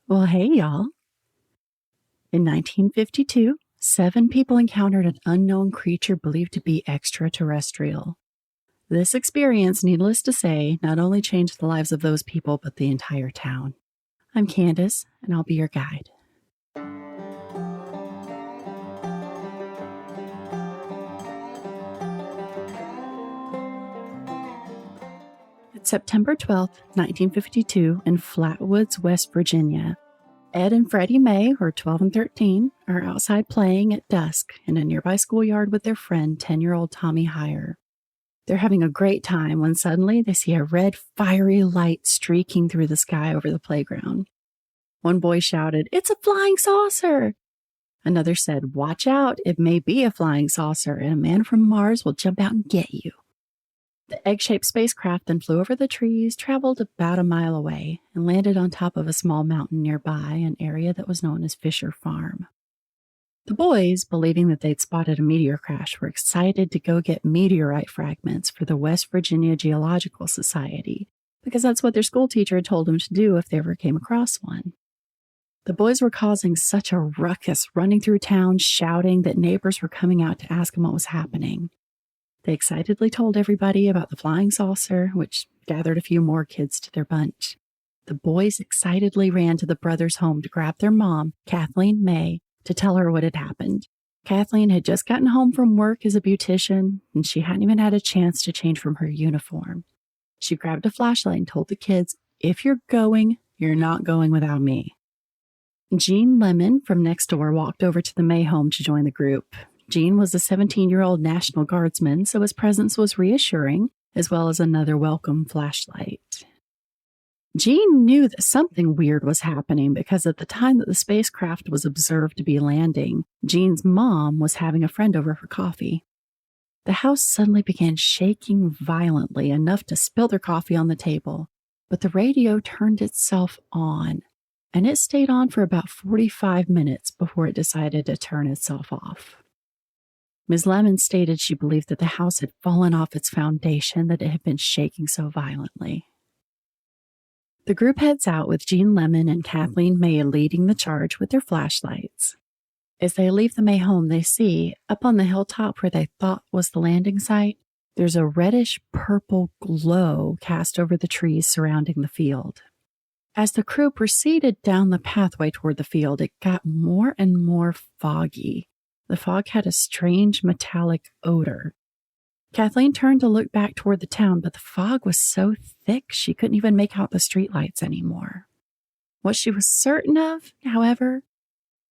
Well, hey, y'all. In 1952, 7 people encountered an unknown creature believed to be extraterrestrial. This experience, needless to say, not only changed the lives of those people, but the entire town. I'm Candace, and I'll be your guide. It's September 12th, 1952, in Flatwoods, West Virginia. Ed and Freddie May, who are 12 and 13, are outside playing at dusk in a nearby schoolyard with their friend, 10-year-old Tommy Heyer. They're having a great time when suddenly they see a red, fiery light streaking through the sky over the playground. One boy shouted, "It's a flying saucer!" Another said, "Watch out, it may be a flying saucer, and a man from Mars will jump out and get you." The egg-shaped spacecraft then flew over the trees, traveled about a mile away, and landed on top of a small mountain nearby, an area that was known as Fisher Farm. The boys, believing that they'd spotted a meteor crash, were excited to go get meteorite fragments for the West Virginia Geological Society, because that's what their school teacher had told them to do if they ever came across one. The boys were causing such a ruckus, running through town, shouting, that neighbors were coming out to ask them what was happening. They excitedly told everybody about the flying saucer, which gathered a few more kids to their bunch. The boys excitedly ran to the brothers' home to grab their mom, Kathleen May, to tell her what had happened. Kathleen had just gotten home from work as a beautician, and she hadn't even had a chance to change from her uniform. She grabbed a flashlight and told the kids, "If you're going, you're not going without me." Jean Lemon from next door walked over to the May home to join the group. Jean was a 17-year-old National Guardsman, so his presence was reassuring, as well as another welcome flashlight. Jean knew that something weird was happening because at the time that the spacecraft was observed to be landing, Jean's mom was having a friend over for coffee. The house suddenly began shaking violently, enough to spill their coffee on the table, but the radio turned itself on, and it stayed on for about 45 minutes before it decided to turn itself off. Ms. Lemon stated she believed that the house had fallen off its foundation, that it had been shaking so violently. The group heads out with Jean Lemon and Kathleen May leading the charge with their flashlights. As they leave the May home, they see, up on the hilltop where they thought was the landing site, there's a reddish-purple glow cast over the trees surrounding the field. As the crew proceeded down the pathway toward the field, it got more and more foggy. The fog had a strange metallic odor. Kathleen turned to look back toward the town, but the fog was so thick she couldn't even make out the streetlights anymore. What she was certain of, however,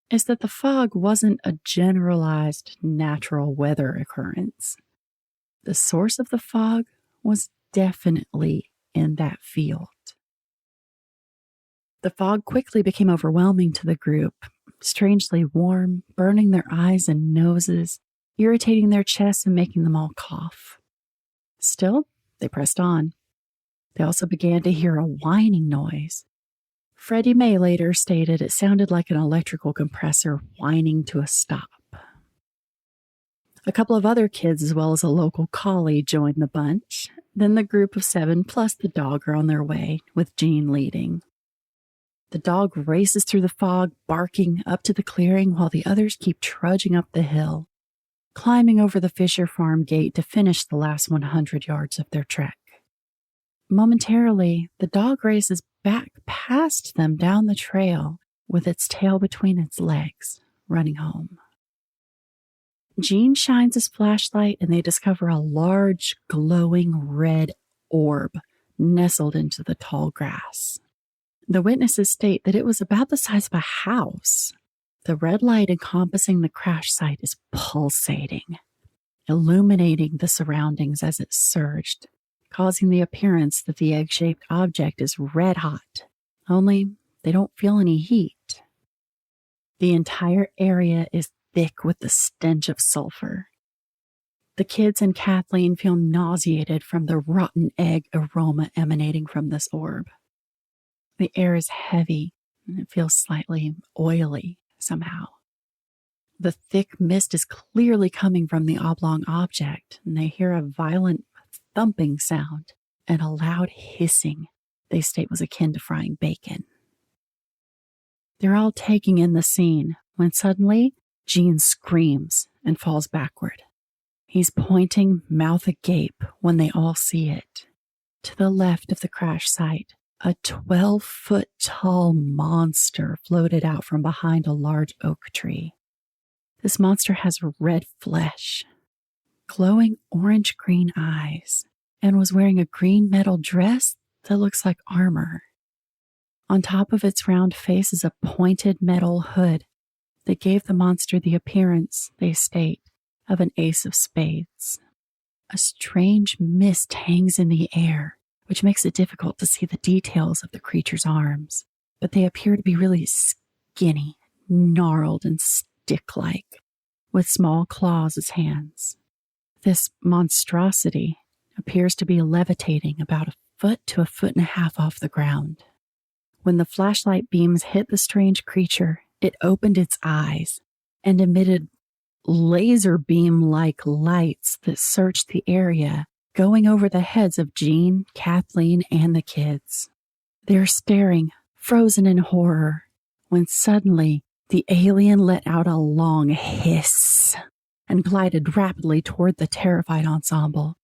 is that the fog wasn't a generalized natural weather occurrence. The source of the fog was definitely in that field. The fog quickly became overwhelming to the group, strangely warm, burning their eyes and noses, irritating their chests and making them all cough. Still, they pressed on. They also began to hear a whining noise. Freddie May later stated it sounded like an electrical compressor whining to a stop. A couple of other kids, as well as a local collie, joined the bunch. Then the group of 7 plus the dog are on their way, with Jean leading. The dog races through the fog, barking up to the clearing while the others keep trudging up the hill, climbing over the Fisher Farm gate to finish the last 100 yards of their trek. Momentarily, the dog races back past them down the trail with its tail between its legs, running home. Jean shines his flashlight and they discover a large, glowing red orb nestled into the tall grass. The witnesses state that it was about the size of a house. The red light encompassing the crash site is pulsating, illuminating the surroundings as it surged, causing the appearance that the egg-shaped object is red hot, only they don't feel any heat. The entire area is thick with the stench of sulfur. The kids and Kathleen feel nauseated from the rotten egg aroma emanating from this orb. The air is heavy, and it feels slightly oily somehow. The thick mist is clearly coming from the oblong object, and they hear a violent thumping sound and a loud hissing they state was akin to frying bacon. They're all taking in the scene when suddenly Gene screams and falls backward. He's pointing, mouth agape, when they all see it. To the left of the crash site, a 12-foot tall monster floated out from behind a large oak tree. This monster has red flesh, glowing orange-green eyes, and was wearing a green metal dress that looks like armor. On top of its round face is a pointed metal hood that gave the monster the appearance, they state, of an ace of spades. A strange mist hangs in the air, which makes it difficult to see the details of the creature's arms, but they appear to be really skinny, gnarled, and stick-like, with small claws as hands. This monstrosity appears to be levitating about a foot to a foot and a half off the ground. When the flashlight beams hit the strange creature, it opened its eyes and emitted laser beam-like lights that searched the area, going over the heads of Jean, Kathleen, and the kids. They're staring, frozen in horror, when suddenly the alien let out a long hiss and glided rapidly toward the terrified ensemble.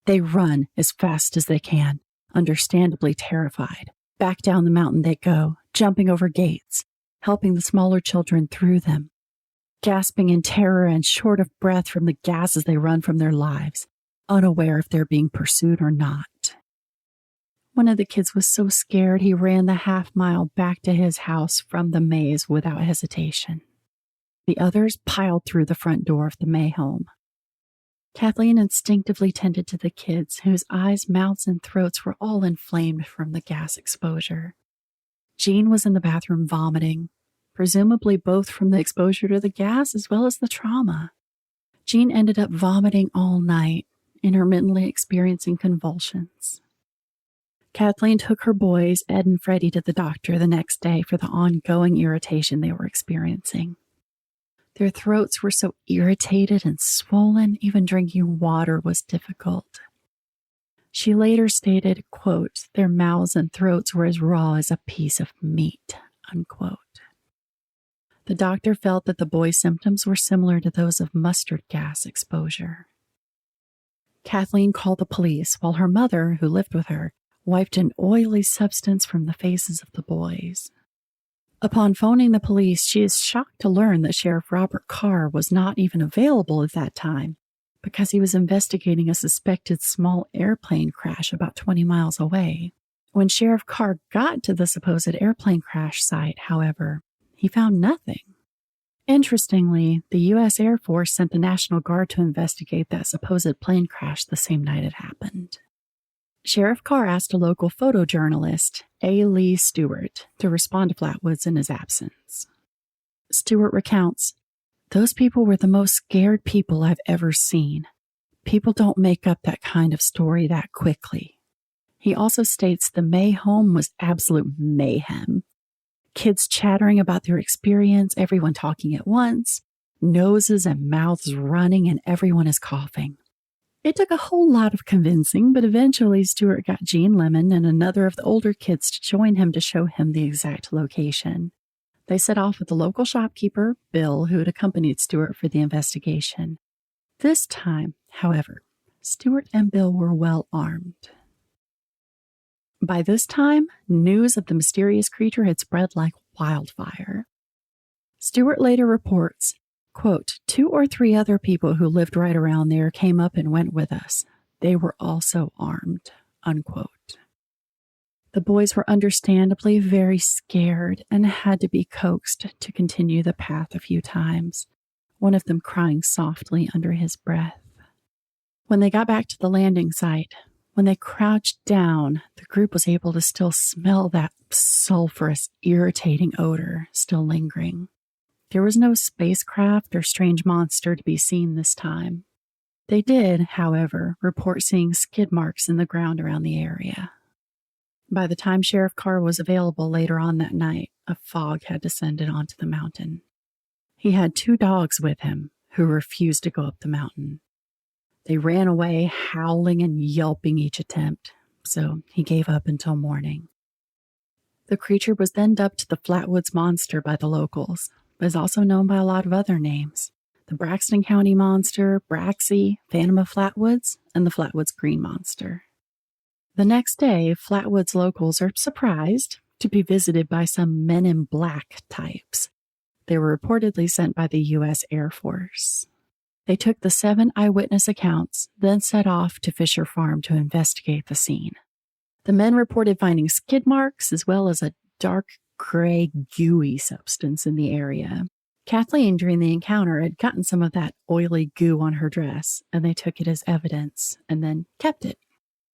They run as fast as they can, understandably terrified. Back down the mountain they go, jumping over gates, helping the smaller children through them, gasping in terror and short of breath from the gases they run from their lives, unaware if they're being pursued or not. One of the kids was so scared he ran the half-mile back to his house from the maze without hesitation. The others piled through the front door of the May home. Kathleen instinctively tended to the kids, whose eyes, mouths, and throats were all inflamed from the gas exposure. Jean was in the bathroom vomiting, presumably both from the exposure to the gas as well as the trauma. Jean ended up vomiting all night, intermittently experiencing convulsions. Kathleen took her boys, Ed and Freddie, to the doctor the next day for the ongoing irritation they were experiencing. Their throats were so irritated and swollen, even drinking water was difficult. She later stated, quote, "Their mouths and throats were as raw as a piece of meat," unquote. The doctor felt that the boys' symptoms were similar to those of mustard gas exposure. Kathleen called the police, while her mother, who lived with her, wiped an oily substance from the faces of the boys. Upon phoning the police, she is shocked to learn that Sheriff Robert Carr was not even available at that time because he was investigating a suspected small airplane crash about 20 miles away. When Sheriff Carr got to the supposed airplane crash site, however, he found nothing. Interestingly, the U.S. Air Force sent the National Guard to investigate that supposed plane crash the same night it happened. Sheriff Carr asked a local photojournalist, A. Lee Stewart, to respond to Flatwoods in his absence. Stewart recounts, "Those people were the most scared people I've ever seen. People don't make up that kind of story that quickly." He also states the May home was absolute mayhem. Kids chattering about their experience, everyone talking at once, noses and mouths running, and everyone is coughing. It took a whole lot of convincing, but eventually Stewart got Gene Lemon and another of the older kids to join him to show him the exact location. They set off with the local shopkeeper, Bill, who had accompanied Stewart for the investigation. This time, however, Stewart and Bill were well armed. By this time, news of the mysterious creature had spread like wildfire. Stewart later reports, quote, "2 or 3 other people who lived right around there came up and went with us. They were also armed," unquote. The boys were understandably very scared and had to be coaxed to continue the path a few times, one of them crying softly under his breath. When they got back to the landing site, when they crouched down, the group was able to still smell that sulfurous, irritating odor still lingering. There was no spacecraft or strange monster to be seen this time. They did, however, report seeing skid marks in the ground around the area. By the time Sheriff Carr was available later on that night, a fog had descended onto the mountain. He had 2 dogs with him who refused to go up the mountain. They ran away, howling and yelping each attempt, so he gave up until morning. The creature was then dubbed the Flatwoods Monster by the locals, but is also known by a lot of other names. The Braxton County Monster, Braxy, Phantom of Flatwoods, and the Flatwoods Green Monster. The next day, Flatwoods locals are surprised to be visited by some men in black types. They were reportedly sent by the U.S. Air Force. They took the 7 eyewitness accounts, then set off to Fisher Farm to investigate the scene. The men reported finding skid marks as well as a dark gray gooey substance in the area. Kathleen, during the encounter, had gotten some of that oily goo on her dress, and they took it as evidence and then kept it.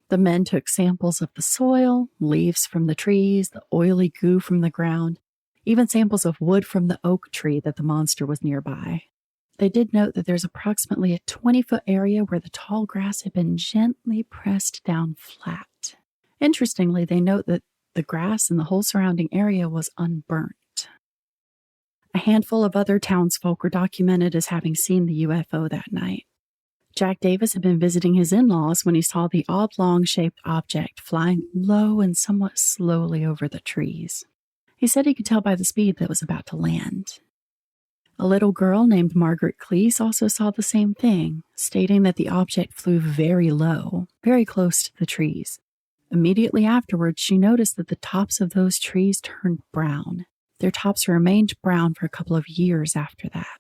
The men took samples of the soil, leaves from the trees, the oily goo from the ground, even samples of wood from the oak tree that the monster was nearby. They did note that there's approximately a 20-foot area where the tall grass had been gently pressed down flat. Interestingly, they note that the grass in the whole surrounding area was unburnt. A handful of other townsfolk were documented as having seen the UFO that night. Jack Davis had been visiting his in-laws when he saw the oblong-shaped object flying low and somewhat slowly over the trees. He said he could tell by the speed that it was about to land. A little girl named Margaret Cleese also saw the same thing, stating that the object flew very low, very close to the trees. Immediately afterwards, she noticed that the tops of those trees turned brown. Their tops remained brown for a couple of years after that.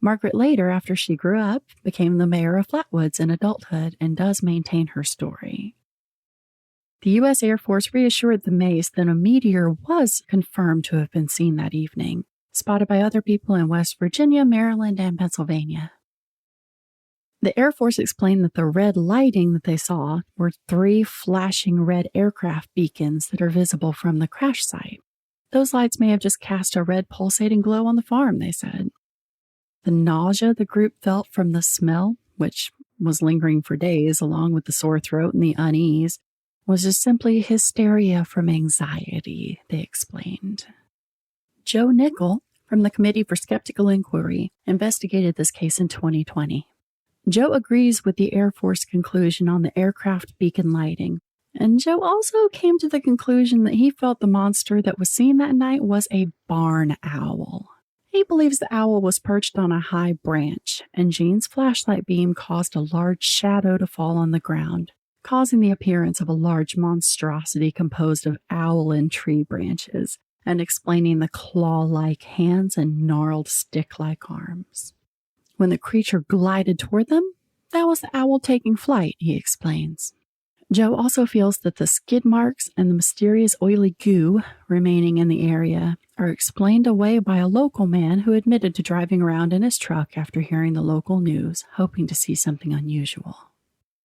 Margaret later, after she grew up, became the mayor of Flatwoods in adulthood and does maintain her story. The U.S. Air Force reassured the Mays that a meteor was confirmed to have been seen that evening, spotted by other people in West Virginia, Maryland, and Pennsylvania. The Air Force explained that the red lighting that they saw were 3 flashing red aircraft beacons that are visible from the crash site. Those lights may have just cast a red pulsating glow on the farm, they said. The nausea the group felt from the smell, which was lingering for days along with the sore throat and the unease, was just simply hysteria from anxiety, they explained. Joe Nickel, from the Committee for Skeptical Inquiry, investigated this case in 2020. Joe agrees with the Air Force conclusion on the aircraft beacon lighting, and Joe also came to the conclusion that he felt the monster that was seen that night was a barn owl. He believes the owl was perched on a high branch, and Jean's flashlight beam caused a large shadow to fall on the ground, causing the appearance of a large monstrosity composed of owl and tree branches, and explaining the claw-like hands and gnarled stick-like arms. When the creature glided toward them, that was the owl taking flight, he explains. Joe also feels that the skid marks and the mysterious oily goo remaining in the area are explained away by a local man who admitted to driving around in his truck after hearing the local news, hoping to see something unusual.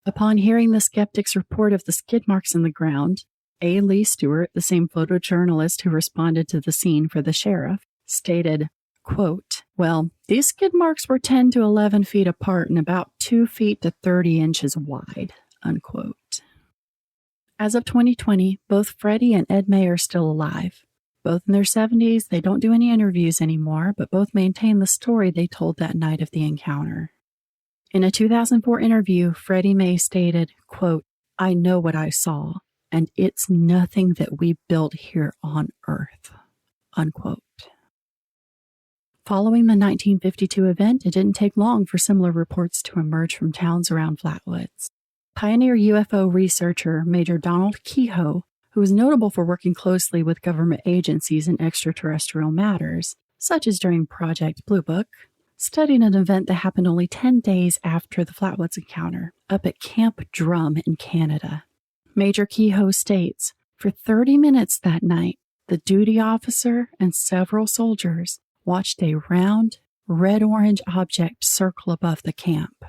Upon hearing the skeptic's report of the skid marks in the ground, A. Lee Stewart, the same photojournalist who responded to the scene for the sheriff, stated, quote, "Well, these skid marks were 10 to 11 feet apart and about 2 feet to 30 inches wide," unquote. As of 2020, both Freddie and Ed May are still alive. Both in their 70s, they don't do any interviews anymore, but both maintain the story they told that night of the encounter. In a 2004 interview, Freddie May stated, quote, "I know what I saw, and it's nothing that we built here on Earth," unquote. Following the 1952 event, it didn't take long for similar reports to emerge from towns around Flatwoods. Pioneer UFO researcher Major Donald Kehoe, who was notable for working closely with government agencies in extraterrestrial matters, such as during Project Blue Book, studied an event that happened only 10 days after the Flatwoods encounter, up at Camp Drum in Canada. Major Kehoe states, "For 30 minutes that night, the duty officer and several soldiers watched a round, red-orange object circle above the camp.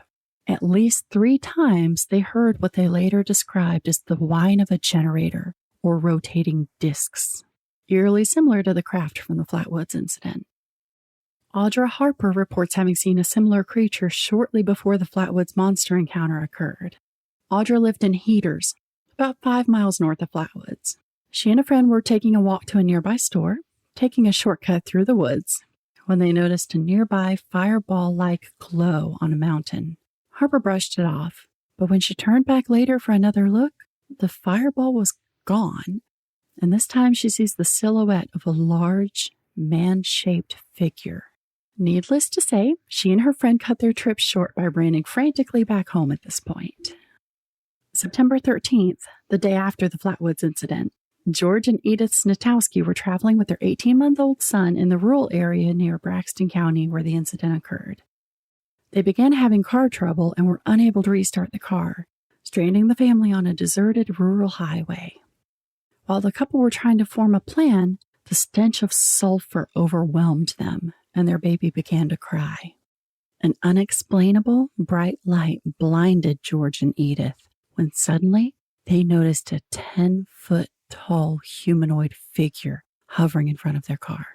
At least 3 times they heard what they later described as the whine of a generator or rotating discs, eerily similar to the craft from the Flatwoods incident." Audra Harper reports having seen a similar creature shortly before the Flatwoods Monster encounter occurred. Audra lived in Heaters, about 5 miles north of Flatwoods. She and a friend were taking a walk to a nearby store, taking a shortcut through the woods, when they noticed a nearby fireball-like glow on a mountain. Harper brushed it off, but when she turned back later for another look, the fireball was gone. and this time she sees the silhouette of a large, man-shaped figure. Needless to say, she and her friend cut their trip short by running frantically back home at this point. September 13th, the day after the Flatwoods incident, George and Edith Snitowski were traveling with their 18-month-old son in the rural area near Braxton County where the incident occurred. They began having car trouble and were unable to restart the car, stranding the family on a deserted rural highway. While the couple were trying to form a plan, the stench of sulfur overwhelmed them, and their baby began to cry. An unexplainable bright light blinded George and Edith when suddenly they noticed a 10-foot-tall humanoid figure hovering in front of their car.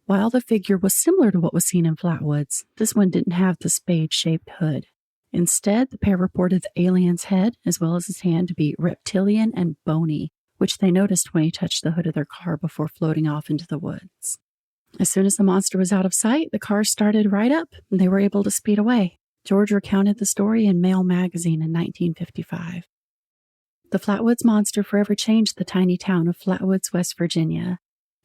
While the figure was similar to what was seen in Flatwoods, this one didn't have the spade-shaped hood. Instead, the pair reported the alien's head as well as his hand to be reptilian and bony, which they noticed when he touched the hood of their car before floating off into the woods. As soon as the monster was out of sight, the car started right up and they were able to speed away. George recounted the story in Mail magazine in 1955. The Flatwoods Monster forever changed the tiny town of Flatwoods, West Virginia.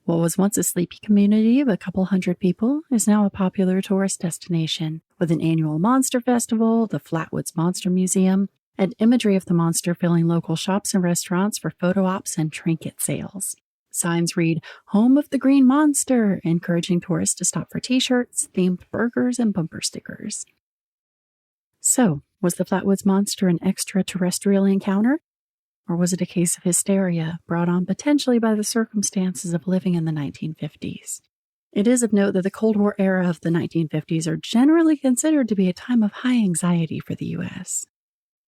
What was once a sleepy community of a couple hundred people is now a popular tourist destination with an annual monster festival, the Flatwoods Monster Museum, and imagery of the monster filling local shops and restaurants for photo ops and trinket sales. Signs read, "Home of the Green Monster," encouraging tourists to stop for t-shirts, themed burgers, and bumper stickers. So, was the Flatwoods Monster an extraterrestrial encounter? Or was it a case of hysteria brought on potentially by the circumstances of living in the 1950s? It is of note that the Cold War era of the 1950s are generally considered to be a time of high anxiety for the U.S.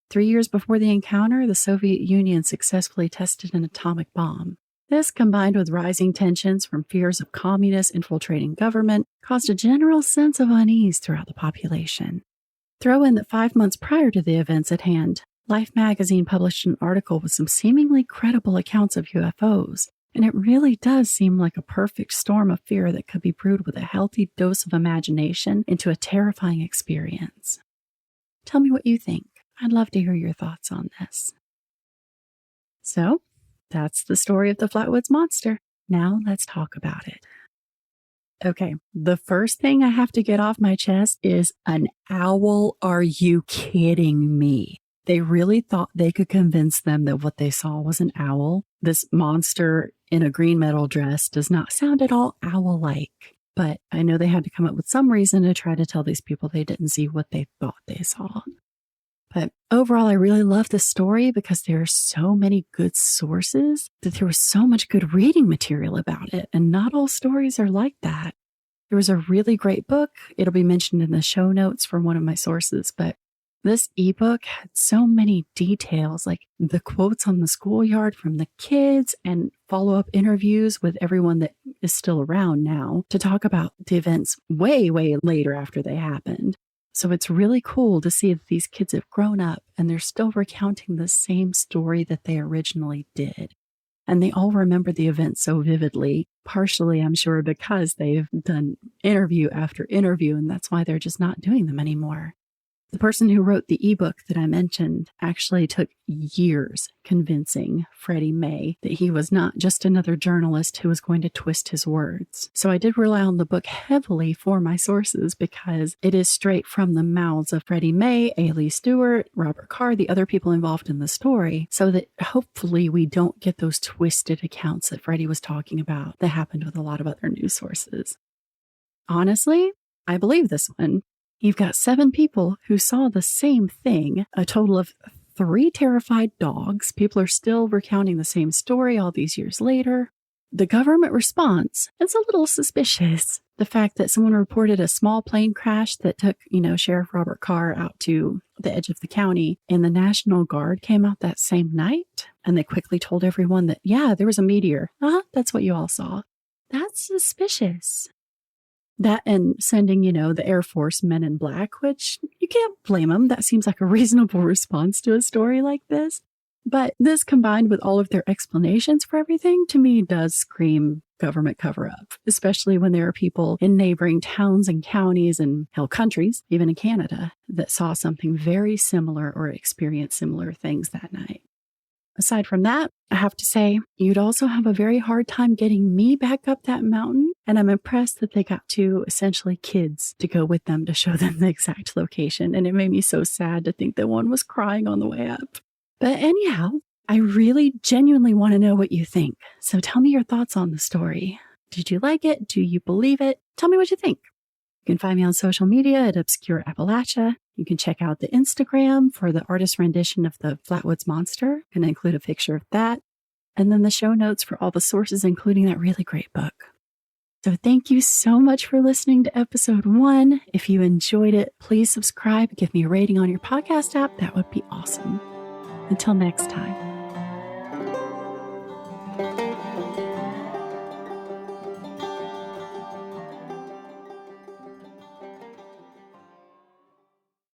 3 years before the encounter, the Soviet Union successfully tested an atomic bomb. This, combined with rising tensions from fears of communists infiltrating government, caused a general sense of unease throughout the population. Throw in that 5 months prior to the events at hand, Life magazine published an article with some seemingly credible accounts of UFOs, and it really does seem like a perfect storm of fear that could be brewed with a healthy dose of imagination into a terrifying experience. Tell me what you think. I'd love to hear your thoughts on this. So, that's the story of the Flatwoods Monster. Now let's talk about it. Okay, the first thing I have to get off my chest is an owl. Are you kidding me? They really thought they could convince them that what they saw was an owl. This monster in a green metal dress does not sound at all owl-like, but I know they had to come up with some reason to try to tell these people they didn't see what they thought they saw. But overall, I really love this story because there are so many good sources that there was so much good reading material about it, and not all stories are like that. There was a really great book. It'll be mentioned in the show notes from one of my sources, but this ebook had so many details, like the quotes on the schoolyard from the kids and follow-up interviews with everyone that is still around now to talk about the events way, way later after they happened. So it's really cool to see that these kids have grown up and they're still recounting the same story that they originally did. And they all remember the event so vividly, partially, I'm sure, because they've done interview after interview, and that's why they're just not doing them anymore. The person who wrote the ebook that I mentioned actually took years convincing Freddie May that he was not just another journalist who was going to twist his words. So I did rely on the book heavily for my sources because it is straight from the mouths of Freddie May, A. Lee Stewart, Robert Carr, the other people involved in the story, so that hopefully we don't get those twisted accounts that Freddie was talking about that happened with a lot of other news sources. Honestly, I believe this one. You've got 7 people who saw the same thing, a total of 3 terrified dogs. People are still recounting the same story all these years later. The government response is a little suspicious. The fact that someone reported a small plane crash that took, Sheriff Robert Carr out to the edge of the county, and the National Guard came out that same night, and they quickly told everyone that, yeah, there was a meteor. That's what you all saw. That's suspicious. That and sending, the Air Force men in black, which you can't blame them. That seems like a reasonable response to a story like this. But this combined with all of their explanations for everything, to me, does scream government cover-up, especially when there are people in neighboring towns and counties and, hell, countries, even in Canada, that saw something very similar or experienced similar things that night. Aside from that, I have to say, you'd also have a very hard time getting me back up that mountain. And I'm impressed that they got two essentially kids to go with them to show them the exact location. And it made me so sad to think that one was crying on the way up. But anyhow, I really genuinely want to know what you think. So tell me your thoughts on the story. Did you like it? Do you believe it? Tell me what you think. You can find me on social media at Obscure Appalachia. You can check out the Instagram for the artist rendition of the Flatwoods Monster. I'm going to include a picture of that. And then the show notes for all the sources, including that really great book. So thank you so much for listening to episode 1. If you enjoyed it, please subscribe, give me a rating on your podcast app. That would be awesome. Until next time.